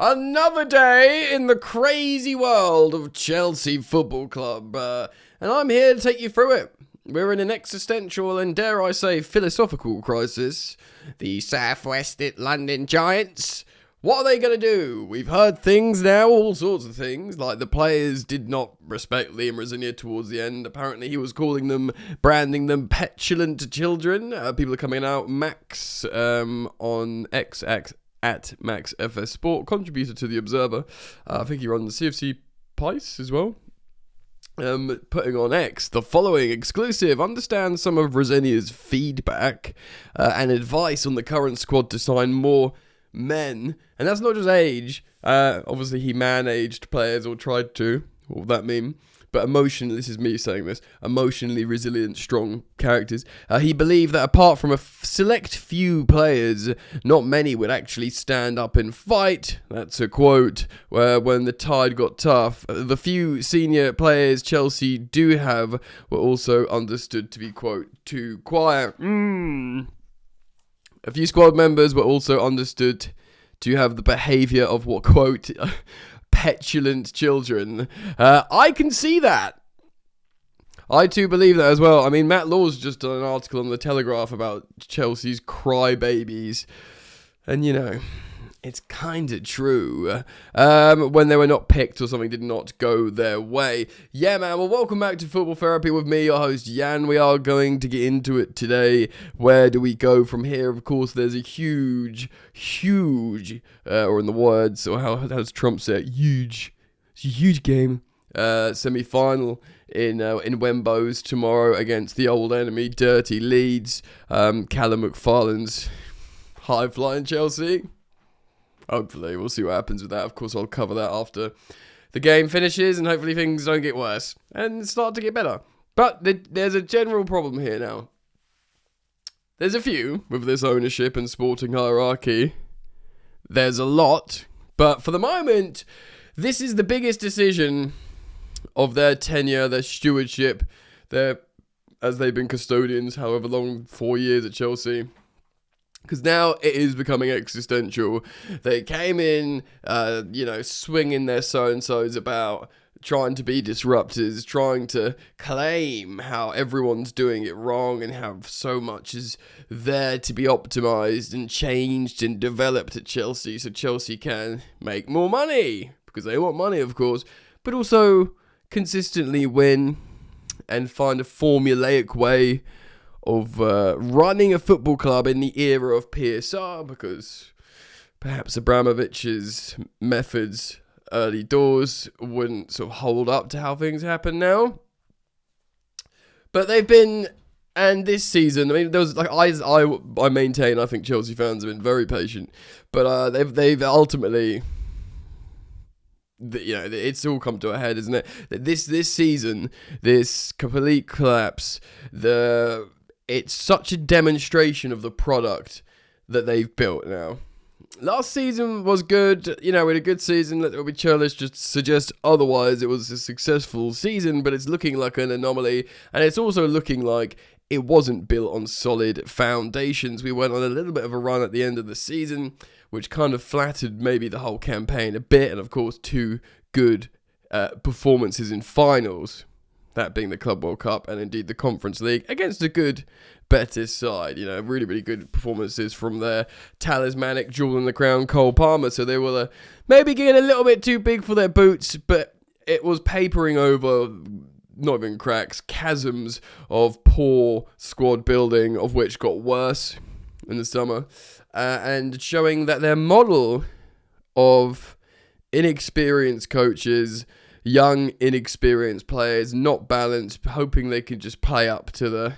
Another day in the crazy world of Chelsea Football Club, and I'm here to take you through it. We're in an existential and, dare I say, philosophical crisis. The South West London Giants. What are they going to do? We've heard things now, all sorts of things, like the players did not respect Liam Rosenior towards the end. Apparently he was calling them, branding them petulant children. People are coming out. Max on X at Max FS Sport, contributor to The Observer. I think he runs the CFC Pice as well. Putting on X the following exclusive: understand some of Rosenier's feedback and advice on the current squad to sign more men. And that's not just age. Obviously he man-aged players, or tried to. What would that mean? But emotionally, this is me saying this, emotionally resilient, strong characters. He believed that apart from a select few players, not many would actually stand up and fight. That's a quote. When the tide got tough, the few senior players Chelsea do have were also understood to be, quote, too quiet. A few squad members were also understood to have the behaviour of what, quote, petulant children. I can see that. I too believe that as well. I mean, Matt Law's just done an article on The Telegraph about Chelsea's crybabies. And, you know, it's kind of true. When they were not picked or something did not go their way. Yeah, man. Well, welcome back to Football Therapy with me, your host, Jan. We are going to get into it today. Where do we go from here? Of course, there's a huge, or in the words, or how does Trump say it? Huge. It's a huge game. Semi-final in Wembo's tomorrow against the old enemy, Dirty Leeds. Callum McFarlane's high-flying Chelsea. Hopefully, we'll see what happens with that. Of course, I'll cover that after the game finishes, and hopefully things don't get worse and start to get better. But there's a general problem here now. There's a few with this ownership and sporting hierarchy. There's a lot, but for the moment, this is the biggest decision of their tenure, their stewardship, as they've been custodians, however long, 4 years at Chelsea. Because now it is becoming existential. They came in, swinging their so-and-sos about, trying to be disruptors, trying to claim how everyone's doing it wrong and how so much is there to be optimized and changed and developed at Chelsea so Chelsea can make more money. Because they want money, of course, but also consistently win and find a formulaic way of running a football club in the era of PSR, because perhaps Abramovich's methods early doors wouldn't sort of hold up to how things happen now. But they've been, and this season, I mean, there was like I maintain, I think Chelsea fans have been very patient, but they've ultimately, it's all come to a head, isn't it? This season, this complete collapse, it's such a demonstration of the product that they've built now. Last season was good. We had a good season. Let me churlish just suggest otherwise. It was a successful season, but it's looking like an anomaly. And it's also looking like it wasn't built on solid foundations. We went on a little bit of a run at the end of the season, which kind of flattered maybe the whole campaign a bit. And of course, 2 good performances in finals. That being the Club World Cup and indeed the Conference League against a good Betis side. Really, really good performances from their talismanic jewel in the crown, Cole Palmer. So they were maybe getting a little bit too big for their boots, but it was papering over, not even cracks, chasms of poor squad building, of which got worse in the summer, and showing that their model of inexperienced coaches, young, inexperienced players, not balanced, hoping they could just play up to the,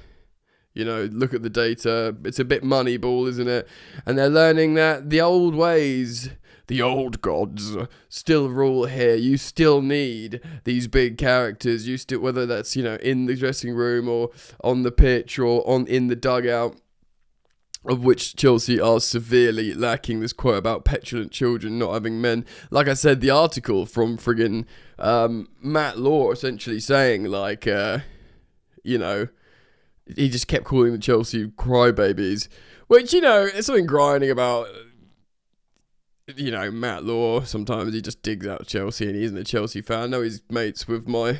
look at the data. It's a bit Moneyball, isn't it? And they're learning that the old ways, the old gods, still rule here. You still need these big characters. You still, whether that's, in the dressing room or on the pitch or in the dugout, of which Chelsea are severely lacking. This quote about petulant children not having men. Like I said, the article from friggin' Matt Law essentially saying, he just kept calling the Chelsea crybabies, which, there's something grinding about you know, Matt Law, sometimes he just digs out Chelsea and he isn't a Chelsea fan. I know he's mates with my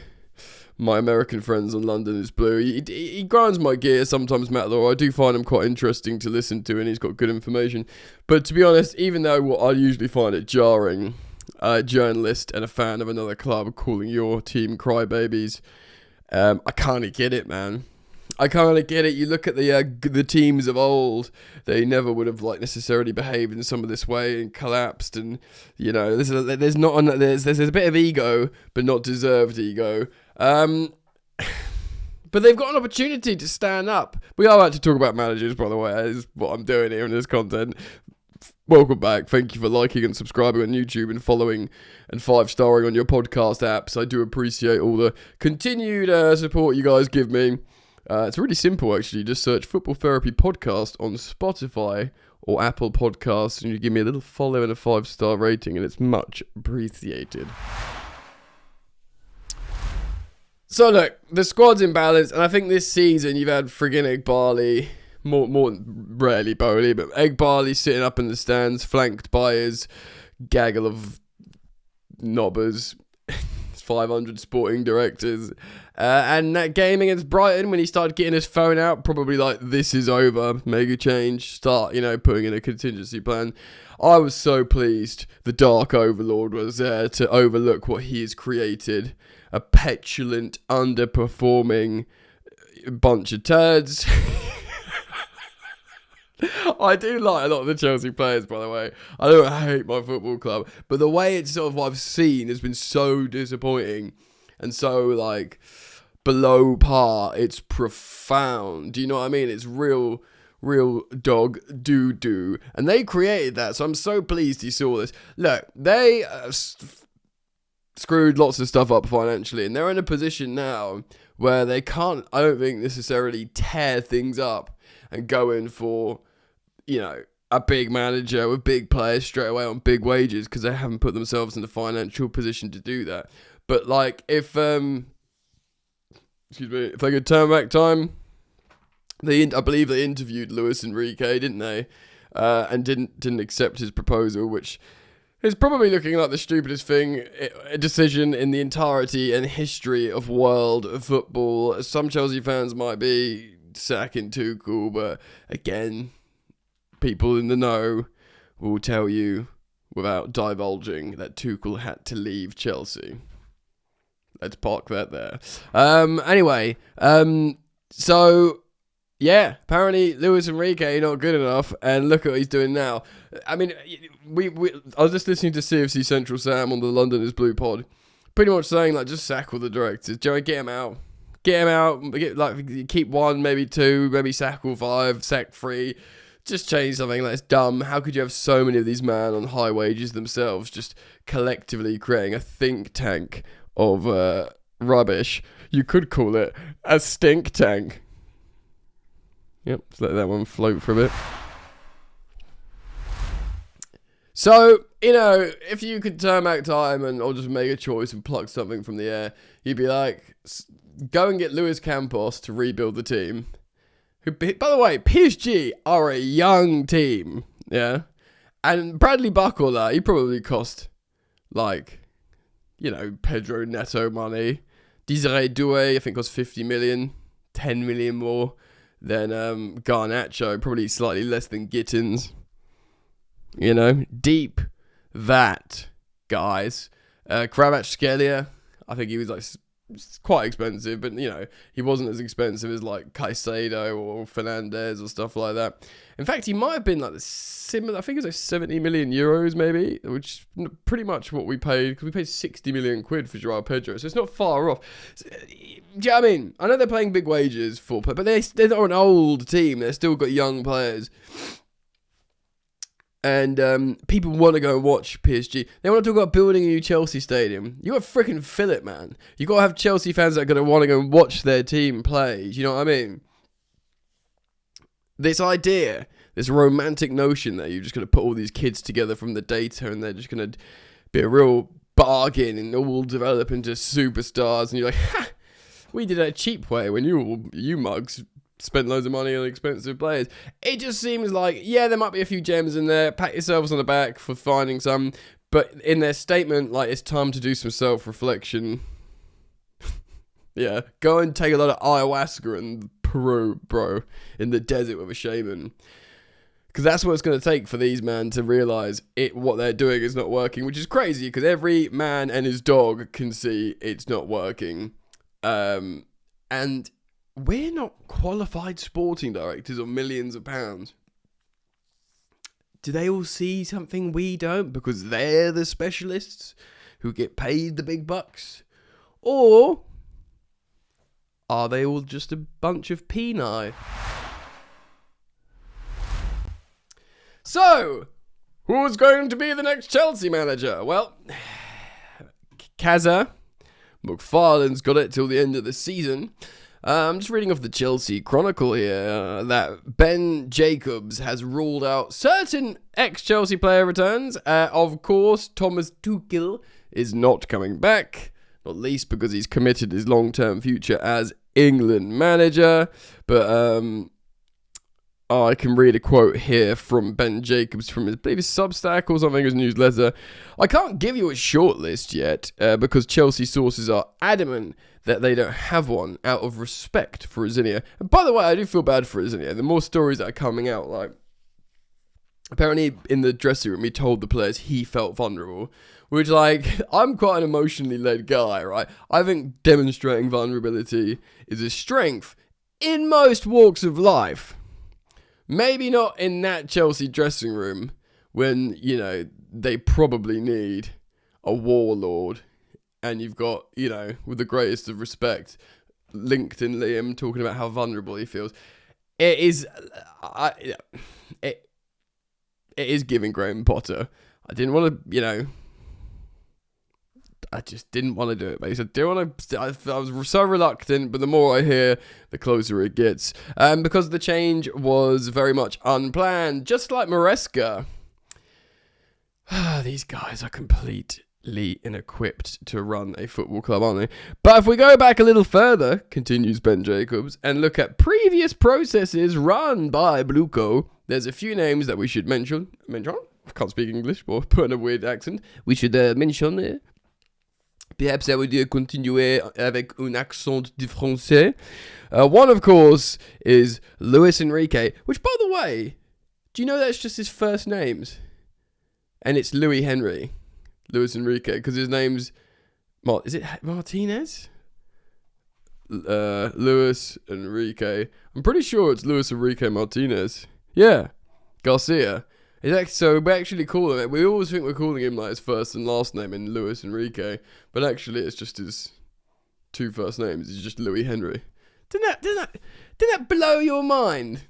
American friends on London is Blue. He grinds my gear sometimes, Matt Law. I do find him quite interesting to listen to and he's got good information. But to be honest, even though what I usually find it jarring, a journalist and a fan of another club calling your team crybabies, I kind of get it, man. I kind of get it. You look at the teams of old; they never would have necessarily behaved in some of this way and collapsed. And you know, there's a bit of ego, but not deserved ego. But they've got an opportunity to stand up. We are about to talk about managers, by the way. That is what I'm doing here in this content. Welcome back. Thank you for liking and subscribing on YouTube and following and 5-starring on your podcast apps. I do appreciate all the continued support you guys give me. It's really simple, actually. Just search Football Therapy Podcast on Spotify or Apple Podcasts, and you give me a little follow and a 5-star rating, and it's much appreciated. So, look, the squad's in balance, and I think this season you've had friggin' Eghbali, more rarely Bowley, but Eghbali sitting up in the stands, flanked by his gaggle of knobbers, 500 sporting directors, and that game against Brighton when he started getting his phone out, probably this is over, mega change, start, putting in a contingency plan. I was so pleased the Dark Overlord was there to overlook what he has created, a petulant, underperforming bunch of turds. I do like a lot of the Chelsea players, by the way. I don't hate my football club, but the way it's sort of I've seen has been so disappointing and so below par. It's profound. Do you know what I mean? It's real dog doo-doo. And they created that, so I'm so pleased you saw this. Look, they screwed lots of stuff up financially, and they're in a position now where they can't, I don't think, necessarily tear things up and go in for, a big manager with big players straight away on big wages because they haven't put themselves in the financial position to do that. But if they could turn back time, I believe they interviewed Luis Enrique, didn't they? And didn't accept his proposal, which is probably looking like the stupidest decision in the entirety and history of world football. Some Chelsea fans might be sacking Tuchel, but again, people in the know will tell you without divulging that Tuchel had to leave Chelsea. Let's park that there. Anyway, so yeah, apparently Luis Enrique not good enough, and look at what he's doing now. I mean, I was just listening to CFC Central Sam on the London is Blue pod, pretty much saying just sack all the directors. Joey, get him out. Get him out. Keep one, maybe two, maybe sack all 5, sack 3. Just change something. It's dumb. How could you have so many of these men on high wages themselves, just collectively creating a think tank of rubbish? You could call it a stink tank. Yep, let's let that one float for a bit. So, if you could turn back time or just make a choice and pluck something from the air, you'd be go and get Luis Campos to rebuild the team. Who, by the way, PSG are a young team, yeah? And Bradley Barcola, he probably cost, Pedro Neto money. Desiree Doué, I think, cost 50 million, 10 million more than Garnacho, probably slightly less than Gittins. Deep that, guys. Kvaratskhelia, I think he was quite expensive, but he wasn't as expensive as Caicedo or Fernandez or stuff like that. In fact, he might have been similar. I think it was 70 million euros maybe, which is pretty much what we paid, because we paid 60 million quid for Joao Pedro, so it's not far off. Do you know what I mean? I know they're paying big wages but they're not an old team. They've still got young players. And people want to go and watch PSG. They want to talk about building a new Chelsea stadium. You got to freaking fill it, man. You got to have Chelsea fans that are going to want to go and watch their team play. Do you know what I mean? This idea, this romantic notion that you're just going to put all these kids together from the data and they're just going to be a real bargain and all develop into superstars. And you're ha! We did it a cheap way when you mugs spent loads of money on expensive players. It just seems like, yeah, there might be a few gems in there. Pat yourselves on the back for finding some. But in their statement, like, it's time to do some self-reflection. Yeah, go and take a lot of ayahuasca in Peru, bro, in the desert with a shaman. Because that's what it's going to take for these men to realise what they're doing is not working, which is crazy because every man and his dog can see it's not working. And we're not qualified sporting directors on millions of pounds. Do they all see something we don't because they're the specialists who get paid the big bucks? Or are they all just a bunch of peni? So, who's going to be the next Chelsea manager? Well, Kaza McFarlane's got it till the end of the season. I'm just reading off the Chelsea Chronicle here that Ben Jacobs has ruled out certain ex-Chelsea player returns. Of course, Thomas Tuchel is not coming back, not least because he's committed his long-term future as England manager. But I can read a quote here from Ben Jacobs from his Substack or something, his newsletter. I can't give you a short list yet because Chelsea sources are adamant that they don't have one out of respect for Rosinia. And by the way, I do feel bad for Rosinia. The more stories that are coming out, like, apparently in the dressing room, he told the players he felt vulnerable, which, like, I'm quite an emotionally led guy, right? I think demonstrating vulnerability is a strength in most walks of life. Maybe not in that Chelsea dressing room when, you know, they probably need a warlord. And you've got, you know, with the greatest of respect, LinkedIn Liam talking about how vulnerable he feels. It is, it is giving Graham Potter. I didn't want to, you know, I just didn't want to do it. But he said, I was so reluctant, but the more I hear, the closer it gets. Because the change was very much unplanned, just like Maresca. These guys are completely inequipped to run a football club, aren't they? But if we go back a little further, continues Ben Jacobs, and look at previous processes run by Bluco, there's a few names that we should mention. I can't speak English, but put in a weird accent. We should mention. Perhaps I would continuer avec un accent de français. One, of course, is Luis Enrique, which, by the way, do you know that's just his first names? And it's Louis Henry. Luis Enrique, because his name's... is it Martinez? Luis Enrique. I'm pretty sure it's Luis Enrique Martinez. Yeah. Garcia. So we actually call him... We always think we're calling him like his first and last name in Luis Enrique. But actually it's just his two first names. It's just Louis Henry. Didn't that blow your mind?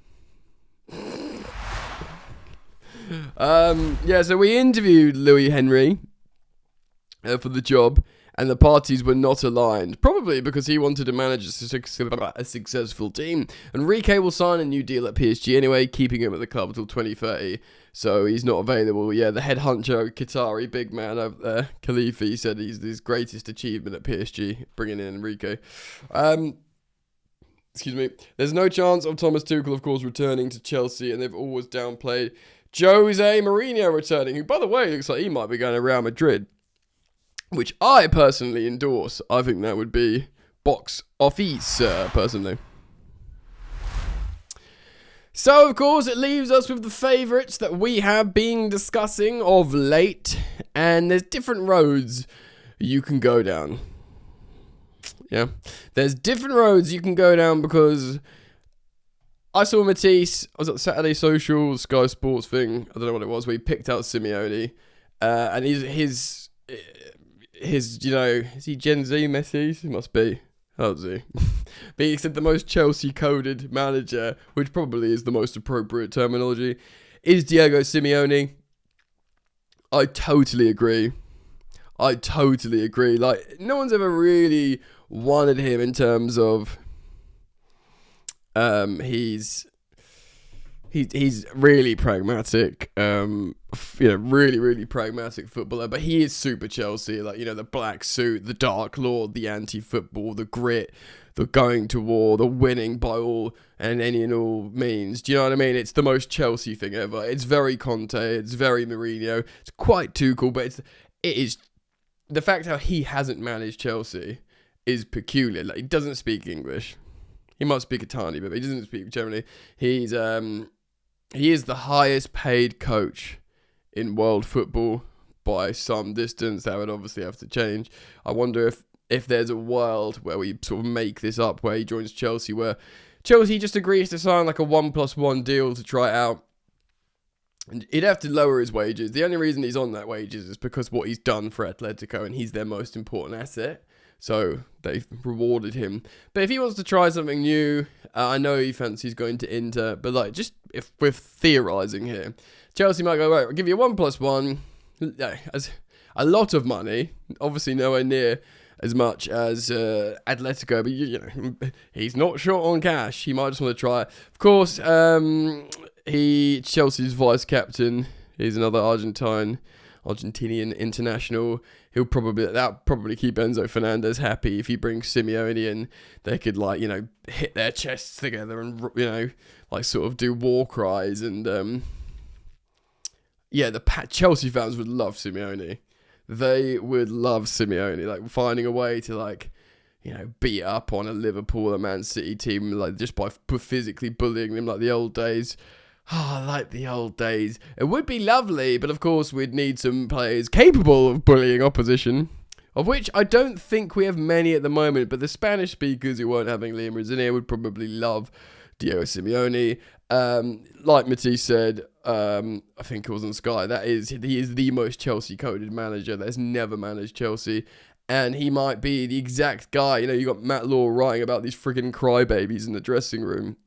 Yeah, so we interviewed Louis Henry for the job, and the parties were not aligned, probably because he wanted to manage a successful team. Enrique will sign a new deal at PSG anyway, keeping him at the club until 2030, so he's not available. Yeah, the head honcho, Qatari big man over there, Khalifi, said he's his greatest achievement at PSG, bringing in Enrique. Excuse me. There's no chance of Thomas Tuchel, of course, returning to Chelsea, and they've always downplayed Jose Mourinho returning, who, by the way, looks like he might be going to Real Madrid, which I personally endorse. I think that would be box office, personally. So, of course, it leaves us with the favourites that we have been discussing of late, and there's different roads you can go down. Yeah, there's different roads you can go down because I saw Matisse. I was at the Saturday Social, Sky Sports thing. I don't know what it was. Where he picked out Simeone, and his, you know, is he Gen Z Messi? He must be. How is he? But he said the most Chelsea-coded manager, which probably is the most appropriate terminology, is Diego Simeone. I totally agree. Like, no one's ever really wanted him in terms of he's He's really pragmatic, really pragmatic footballer. But he is super Chelsea, like the black suit, the Dark Lord, the anti-football, the grit, the going to war, the winning by all and any and all means. Do you know what I mean? It's the most Chelsea thing ever. It's very Conte, it's very Mourinho, it's quite Tuchel, but it is the fact how he hasn't managed Chelsea is peculiar. Like, he doesn't speak English. He might speak a tiny bit, but he doesn't speak Germany. He is the highest paid coach in world football by some distance. That would obviously have to change. I wonder if there's a world where we sort of make this up, where he joins Chelsea, where Chelsea just agrees to sign like a 1+1 deal to try it out. And he'd have to lower his wages. The only reason he's on that wages is because what he's done for Atletico, and he's their most important asset. So they've rewarded him. But if he wants to try something new, I know he fancies going to Inter. But like, just if we're theorising here, Chelsea might go, right, we'll give you a 1+1, as a lot of money. Obviously nowhere near as much as Atletico, but he's not short on cash. He might just want to try it. Of course, Chelsea's vice captain. He's another Argentinian international. That'll probably keep Enzo Fernandez happy. If he brings Simeone in, they could hit their chests together and sort of do war cries. And the Chelsea fans would love Simeone. They would love Simeone, like finding a way to beat up on a Liverpool or Man City team, like just by physically bullying them like the old days. I like the old days. It would be lovely, but of course we'd need some players capable of bullying opposition, of which I don't think we have many at the moment, but the Spanish speakers who weren't having Liam Rosenior would probably love Diego Simeone. Like Matisse said, I think it was on Sky, he is the most Chelsea-coded manager that's never managed Chelsea. And he might be the exact guy. You got Matt Law writing about these friggin' crybabies in the dressing room.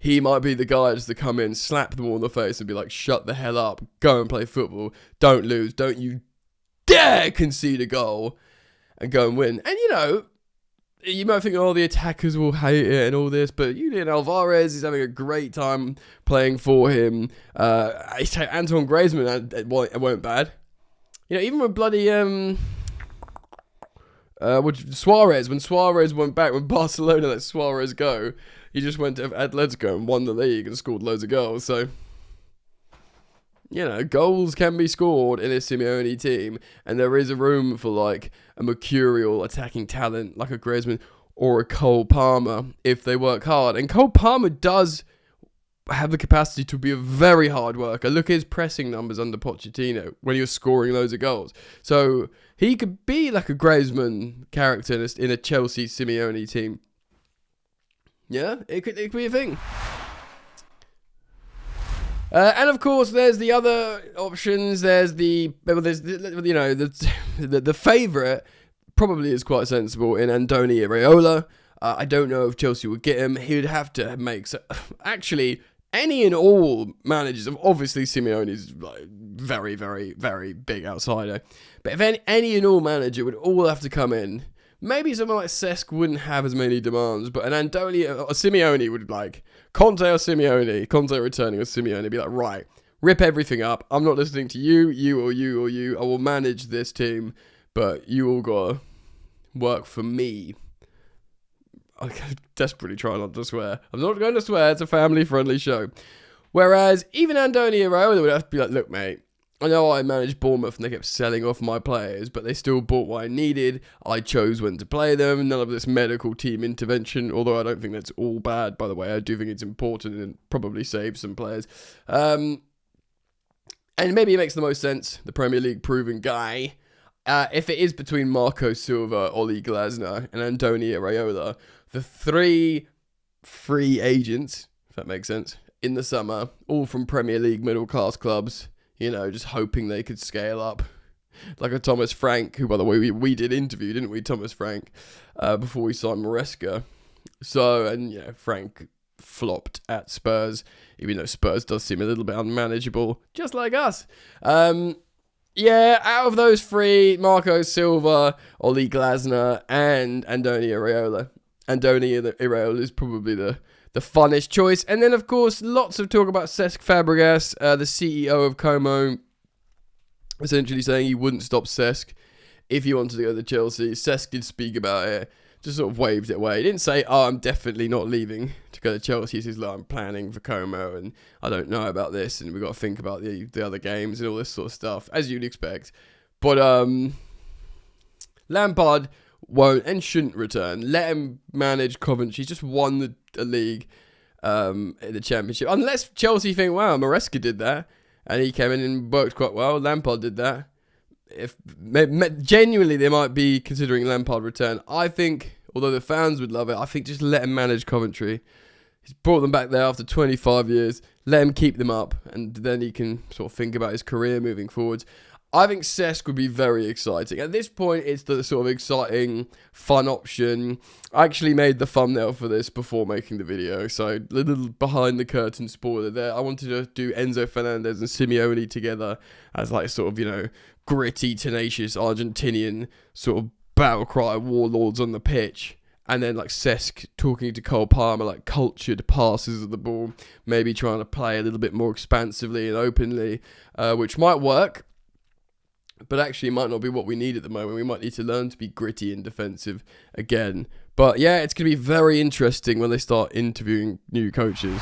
He might be the guy just to come in, slap them all in the face and be like, shut the hell up, go and play football, don't lose, don't you dare concede a goal, and go and win. And you might think, the attackers will hate it and all this, but Julian Alvarez is having a great time playing for him. Antoine Griezmann, it weren't bad. Even with bloody Suarez, when Suarez went back, when Barcelona let Suarez go, he just went to Atletico and won the league and scored loads of goals. So, goals can be scored in a Simeone team, and there is a room for a mercurial attacking talent like a Griezmann or a Cole Palmer if they work hard. And Cole Palmer does have the capacity to be a very hard worker. Look at his pressing numbers under Pochettino when he was scoring loads of goals. So he could be like a Griezmann character in a Chelsea Simeone team. Yeah, it could be a thing. And of course, there's the other options. There's the favourite probably is quite sensible in Andoni Iraola. I don't know if Chelsea would get him. He would have to make actually any and all managers. Obviously, Simeone is very, very, very big outsider. But if any and all manager would all have to come in. Maybe someone like Cesc wouldn't have as many demands, but an Andoni or Simeone would Conte or Simeone, Conte returning or Simeone, be like, right, rip everything up. I'm not listening to you, you or you or you. I will manage this team, but you all gotta work for me. I desperately try not to swear. I'm not going to swear. It's a family-friendly show. Whereas even Andoni Iraola would have to be like, look, mate, I know I managed Bournemouth and they kept selling off my players, but they still bought what I needed. I chose when to play them. None of this medical team intervention, although I don't think that's all bad, by the way. I do think it's important and probably saves some players. And maybe it makes the most sense, the Premier League proven guy. If it is between Marco Silva, Oli Glasner, and Andoni Iraola, the 3 free agents, if that makes sense, in the summer, all from Premier League middle-class clubs, just hoping they could scale up. Like a Thomas Frank, who, by the way, we did interview, didn't we, Thomas Frank, before we signed Maresca. So, and, Frank flopped at Spurs, even though Spurs does seem a little bit unmanageable, just like us. Out of those 3, Marco Silva, Oli Glasner, and Andoni Iraola. Andoni Iraola is probably the the funnest choice. And then, of course, lots of talk about Cesc Fabregas, the CEO of Como, essentially saying he wouldn't stop Cesc if he wanted to go to Chelsea. Cesc did speak about it, just sort of waved it away. He didn't say, I'm definitely not leaving to go to Chelsea. He says, I'm planning for Como and I don't know about this and we've got to think about the other games and all this sort of stuff, as you'd expect. But Lampard won't and shouldn't return. Let him manage Coventry. He's just won the league in the Championship. Unless Chelsea think, wow, Maresca did that and he came in and worked quite well. Lampard did that. If genuinely they might be considering Lampard return. I think, although the fans would love it, I think just let him manage Coventry. He's brought them back there after 25 years. Let him keep them up, and then he can sort of think about his career moving forwards. I think Cesc would be very exciting. At this point, it's the sort of exciting, fun option. I actually made the thumbnail for this before making the video, so a little behind the curtain spoiler there. I wanted to do Enzo Fernandez and Simeone together as like sort of, gritty, tenacious Argentinian sort of battle cry warlords on the pitch. And then like Cesc talking to Cole Palmer, like cultured passes of the ball, maybe trying to play a little bit more expansively and openly, which might work. But actually might not be what we need at the moment. We might need to learn to be gritty and defensive again. But yeah, it's going to be very interesting when they start interviewing new coaches.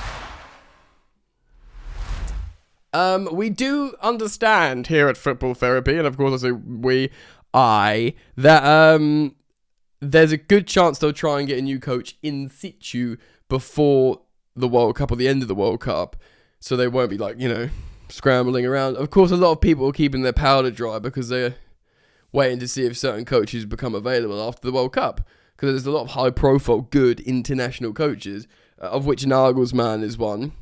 We do understand here at Football Therapy, and of course I say that there's a good chance they'll try and get a new coach in situ before the World Cup or the end of the World Cup. So they won't be like, scrambling around. Of course, a lot of people are keeping their powder dry because they're waiting to see if certain coaches become available after the World Cup. Because there's a lot of high-profile, good international coaches, of which Nagelsmann is one.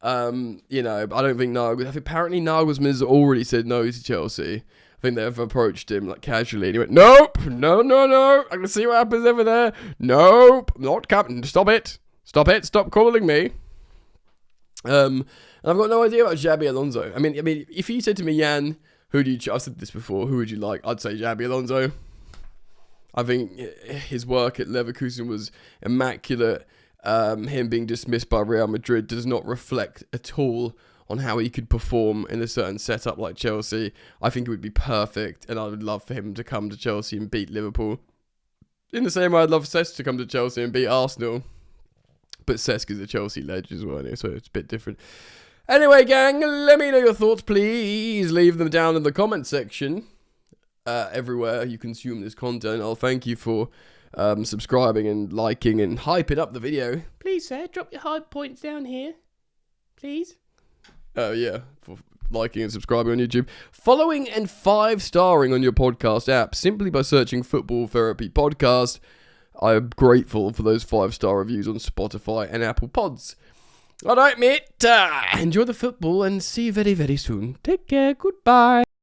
I don't think apparently Nagelsmann has already said no to Chelsea. I think they've approached him like casually, and he went, "Nope, no, I can see what happens over there. Nope, not coming. Stop it, stop calling me." And I've got no idea about Xabi Alonso. I mean, if you said to me, Jan, who do you? I've said this before. Who would you like? I'd say Xabi Alonso. I think his work at Leverkusen was immaculate. Him being dismissed by Real Madrid does not reflect at all on how he could perform in a certain setup like Chelsea. I think it would be perfect, and I would love for him to come to Chelsea and beat Liverpool. In the same way, I'd love Cesc to come to Chelsea and beat Arsenal. But Cesc is a Chelsea legend as well, so it's a bit different. Anyway, gang, let me know your thoughts, please. Leave them down in the comment section. Everywhere you consume this content. I'll thank you for subscribing and liking and hyping up the video. Please, sir, drop your high points down here. Please. For liking and subscribing on YouTube. Following and 5-starring on your podcast app simply by searching Football Therapy Podcast. I am grateful for those 5-star reviews on Spotify and Apple Pods. Alright, mate. Enjoy the football and see you very, very soon. Take care. Goodbye.